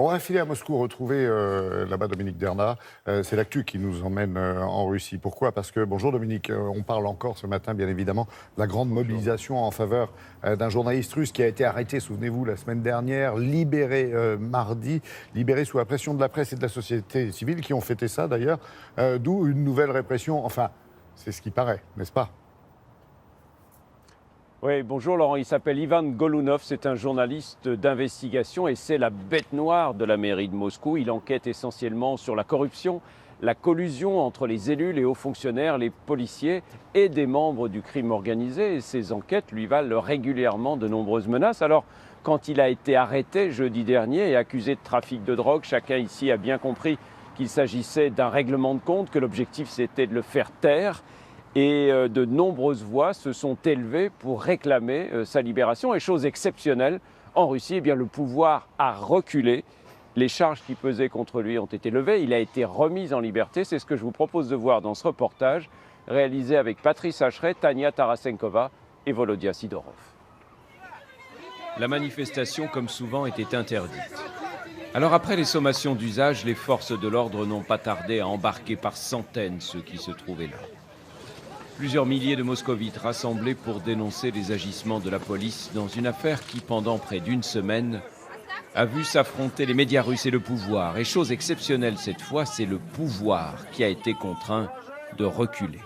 On va filer à Moscou, retrouver là-bas Dominique Derna. C'est l'actu qui nous emmène en Russie. Pourquoi? Parce que, bonjour Dominique, on parle encore ce matin, bien évidemment, de la grande mobilisation en faveur d'un journaliste russe qui a été arrêté, souvenez-vous, la semaine dernière, libéré mardi, libéré sous la pression de la presse et de la société civile, qui ont fêté ça d'ailleurs, d'où une nouvelle répression. Enfin, c'est ce qui paraît, n'est-ce pas? Oui, bonjour Laurent, il s'appelle Ivan Golunov, c'est un journaliste d'investigation et c'est la bête noire de la mairie de Moscou. Il enquête essentiellement sur la corruption, la collusion entre les élus, les hauts fonctionnaires, les policiers et des membres du crime organisé. Et ces enquêtes lui valent régulièrement de nombreuses menaces. Alors, quand il a été arrêté jeudi dernier et accusé de trafic de drogue, chacun ici a bien compris qu'il s'agissait d'un règlement de compte, que l'objectif c'était de le faire taire. Et de nombreuses voix se sont élevées pour réclamer sa libération. Et chose exceptionnelle, en Russie, eh bien, le pouvoir a reculé. Les charges qui pesaient contre lui ont été levées. Il a été remis en liberté. C'est ce que je vous propose de voir dans ce reportage réalisé avec Patrice Hacheret, Tania Tarasenkova et Volodya Sidorov. La manifestation, comme souvent, était interdite. Alors après les sommations d'usage, les forces de l'ordre n'ont pas tardé à embarquer par centaines ceux qui se trouvaient là. Plusieurs milliers de moscovites rassemblés pour dénoncer les agissements de la police dans une affaire qui, pendant près d'une semaine, a vu s'affronter les médias russes et le pouvoir. Et chose exceptionnelle cette fois, c'est le pouvoir qui a été contraint de reculer.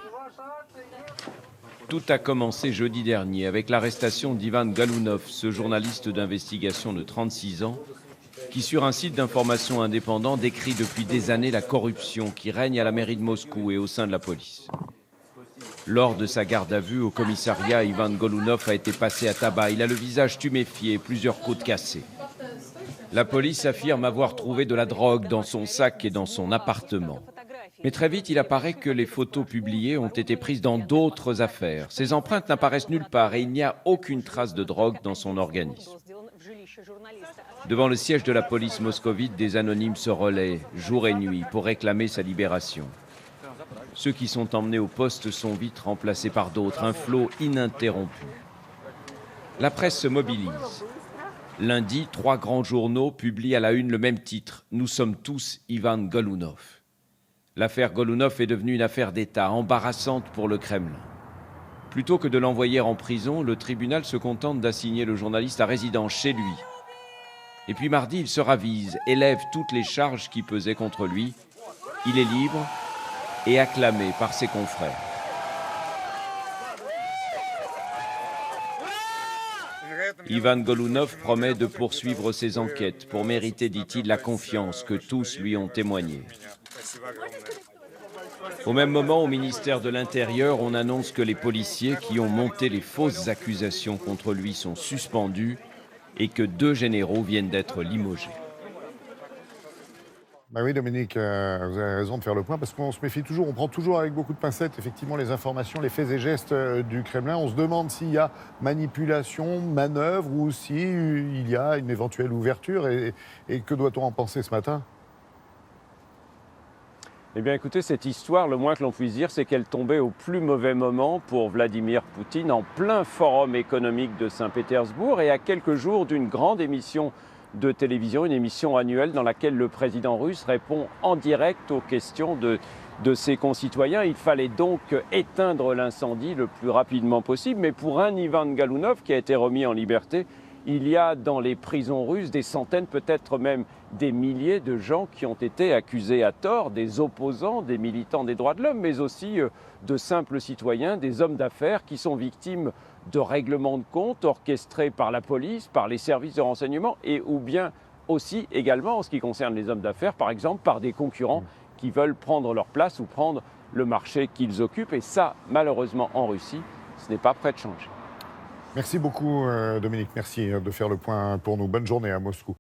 Tout a commencé jeudi dernier avec l'arrestation d'Ivan Golunov, ce journaliste d'investigation de 36 ans, qui sur un site d'information indépendant décrit depuis des années la corruption qui règne à la mairie de Moscou et au sein de la police. Lors de sa garde à vue au commissariat, Ivan Golunov a été passé à tabac. Il a le visage tuméfié et plusieurs côtes cassées. La police affirme avoir trouvé de la drogue dans son sac et dans son appartement. Mais très vite, il apparaît que les photos publiées ont été prises dans d'autres affaires. Ces empreintes n'apparaissent nulle part et il n'y a aucune trace de drogue dans son organisme. Devant le siège de la police moscovite, des anonymes se relaient jour et nuit pour réclamer sa libération. Ceux qui sont emmenés au poste sont vite remplacés par d'autres, un flot ininterrompu. La presse se mobilise. Lundi, 3 grands journaux publient à la une le même titre. Nous sommes tous Ivan Golunov. L'affaire Golunov est devenue une affaire d'État, embarrassante pour le Kremlin. Plutôt que de l'envoyer en prison, le tribunal se contente d'assigner le journaliste à résidence chez lui. Et puis mardi, il se ravise, élève toutes les charges qui pesaient contre lui. Il est libre et acclamé par ses confrères. Ivan Golunov promet de poursuivre ses enquêtes pour mériter, dit-il, la confiance que tous lui ont témoignée. Au même moment, au ministère de l'Intérieur, on annonce que les policiers qui ont monté les fausses accusations contre lui sont suspendus et que 2 généraux viennent d'être limogés. Bah oui, Dominique, vous avez raison de faire le point, parce qu'on se méfie toujours, on prend toujours avec beaucoup de pincettes, effectivement, les informations, les faits et gestes du Kremlin. On se demande s'il y a manipulation, manœuvre, ou s'il y a une éventuelle ouverture. Et que doit-on en penser ce matin? Eh bien écoutez, cette histoire, le moins que l'on puisse dire, c'est qu'elle tombait au plus mauvais moment pour Vladimir Poutine, en plein forum économique de Saint-Pétersbourg et à quelques jours d'une grande émission de télévision, une émission annuelle dans laquelle le président russe répond en direct aux questions de ses concitoyens. Il fallait donc éteindre l'incendie le plus rapidement possible, mais pour un Ivan Golunov qui a été remis en liberté, il y a dans les prisons russes des centaines, peut-être même des milliers de gens qui ont été accusés à tort, des opposants, des militants des droits de l'homme, mais aussi de simples citoyens, des hommes d'affaires qui sont victimes de règlements de compte orchestrés par la police, par les services de renseignement et ou bien aussi également en ce qui concerne les hommes d'affaires, par exemple par des concurrents qui veulent prendre leur place ou prendre le marché qu'ils occupent. Et ça, malheureusement, en Russie, ce n'est pas prêt de changer. Merci beaucoup, Dominique. Merci de faire le point pour nous. Bonne journée à Moscou.